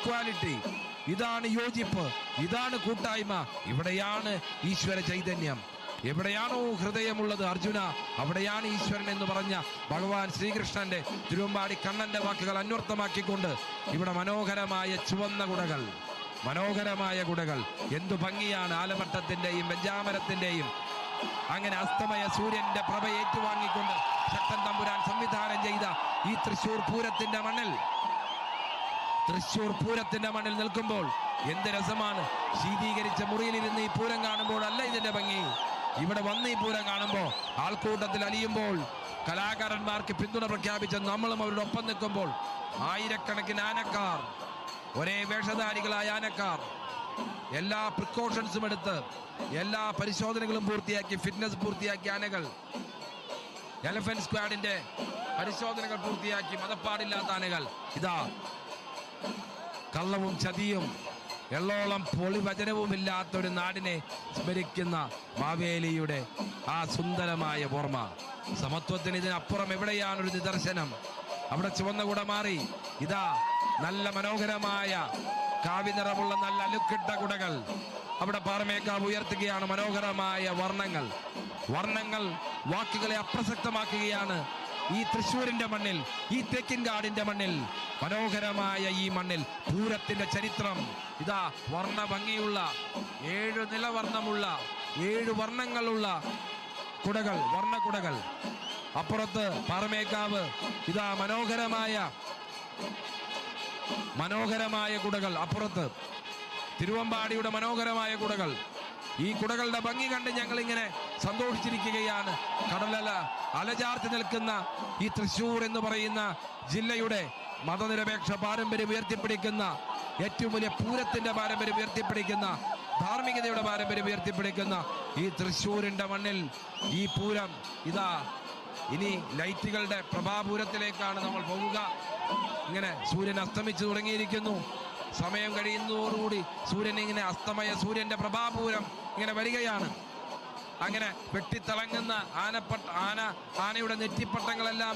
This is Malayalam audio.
ക്വാലിറ്റി, ഇതാണ് യോജിപ്പ്, ഇതാണ് കൂട്ടായ്മ. ഇവിടെയാണ് ഈശ്വര ചൈതന്യം. എവിടെയാണോ ഹൃദയമുള്ളത് അർജുന, അവിടെയാണ് ഈശ്വരൻ എന്ന് പറഞ്ഞ ഭഗവാൻ ശ്രീകൃഷ്ണന്റെ തിരുവമ്പാടി കണ്ണന്റെ വാക്കുകൾ അന്വർത്ഥമാക്കിക്കൊണ്ട് ഇവിടെ മനോഹരമായ ചുവന്ന കുടകൾ, മനോഹരമായ കുടകൾ. എന്തു ഭംഗിയാണ്! ആലമട്ടത്തിന്റെയും വെഞ്ചാമരത്തിന്റെയും അങ്ങനെ അസ്തമയ സൂര്യന്റെ പ്രഭ ഏറ്റുവാങ്ങിക്കൊണ്ട് ശക്തൻ തമ്പുരാൻ സംവിധാനം ചെയ്ത ഈ തൃശ്ശൂർ പൂരത്തിന്റെ മണ്ണിൽ നിൽക്കുമ്പോൾ എന്ത് രസമാണ്! ശീതീകരിച്ച മുറിയിലിരുന്ന് ഈ പൂരം കാണുമ്പോഴല്ല ഇതിന്റെ ഭംഗി. ഇവിടെ വന്ന് ഈ പൂരം കാണുമ്പോൾ, ആൾക്കൂട്ടത്തിൽ അലിയുമ്പോൾ, കലാകാരന്മാർക്ക് പിന്തുണ പ്രഖ്യാപിച്ച നമ്മളും അവരുടെ ഒപ്പം നിൽക്കുമ്പോൾ, ആയിരക്കണക്കിന് ആനക്കാർ, ഒരേ വേഷധാരികളായ ആനക്കാർ, എല്ലാ പ്രിക്കോഷൻസും എടുത്ത് എല്ലാ പരിശോധനകളും പൂർത്തിയാക്കി, ഫിറ്റ്നസ് പൂർത്തിയാക്കിയ ആനകൾ, എലഫന്റ് സ്ക്വാഡിന്റെ പരിശോധനകൾ പൂർത്തിയാക്കി മതപ്പാടില്ലാത്ത ആനകൾ. ഇതാ കള്ളവും ചതിയും എള്ളോളം പൊളിവചനവുമില്ലാത്തൊരു നാടിനെ സ്മരിക്കുന്ന മാവേലിയുടെ ആ സുന്ദരമായ ഓർമ്മ. സമത്വത്തിന് ഇതിനപ്പുറം എവിടെയാണൊരു നിദർശനം? അവിടെ ചുവന്ന കുട മാറി ഇതാ നല്ല മനോഹരമായ കാവ്യനിറമുള്ള നല്ല അലുക്കിട്ട കുടകൾ അവിടെ പാറമേക്കാവ് ഉയർത്തുകയാണ്. മനോഹരമായ വർണ്ണങ്ങൾ വാക്കുകളെ അപ്രസക്തമാക്കുകയാണ്. ഈ തൃശ്ശൂരിന്റെ മണ്ണിൽ, ഈ തേക്കിൻകാടിന്റെ മണ്ണിൽ, മനോഹരമായ ഈ മണ്ണിൽ പൂരത്തിന്റെ ചരിത്രം. ഇതാ വർണ്ണ ഭംഗിയുള്ള 7 നിലവർണ്ണമുള്ള 7 വർണ്ണങ്ങളുള്ള കുടകൾ, വർണ്ണക്കുടകൾ. അപ്പുറത്ത് പാറമേക്കാവ്, ഇതാ മനോഹരമായ കുടകൾ. അപ്പുറത്ത് തിരുവമ്പാടിയുടെ മനോഹരമായ കുടകൾ. ഈ കുടകളുടെ ഭംഗി കണ്ട് ഞങ്ങൾ ഇങ്ങനെ സന്തോഷിച്ചിരിക്കുകയാണ്. കടലല അലചാർത്തി നിൽക്കുന്ന ഈ തൃശ്ശൂർ എന്ന് പറയുന്ന ജില്ലയുടെ മതനിരപേക്ഷ പാരമ്പര്യം ഉയർത്തിപ്പിടിക്കുന്ന, ഏറ്റവും വലിയ പൂരത്തിന്റെ പാരമ്പര്യം ഉയർത്തിപ്പിടിക്കുന്ന, ധാർമ്മികതയുടെ പാരമ്പര്യം ഉയർത്തിപ്പിടിക്കുന്ന ഈ തൃശ്ശൂരിന്റെ മണ്ണിൽ ഈ പൂരം ഇതാ ഇനി ലൈറ്റുകളുടെ പ്രഭാപൂരത്തിലേക്കാണ് നമ്മൾ പോവുക. ഇങ്ങനെ സൂര്യൻ അസ്തമിച്ചു തുടങ്ങിയിരിക്കുന്നു. സമയം കഴിയുന്നതോടുകൂടി സൂര്യൻ ഇങ്ങനെ സൂര്യന്റെ പ്രഭാപൂരം ഇങ്ങനെ വരികയാണ്. അങ്ങനെ വെട്ടിത്തിളങ്ങുന്ന ആനയുടെ നെറ്റിപ്പട്ടങ്ങളെല്ലാം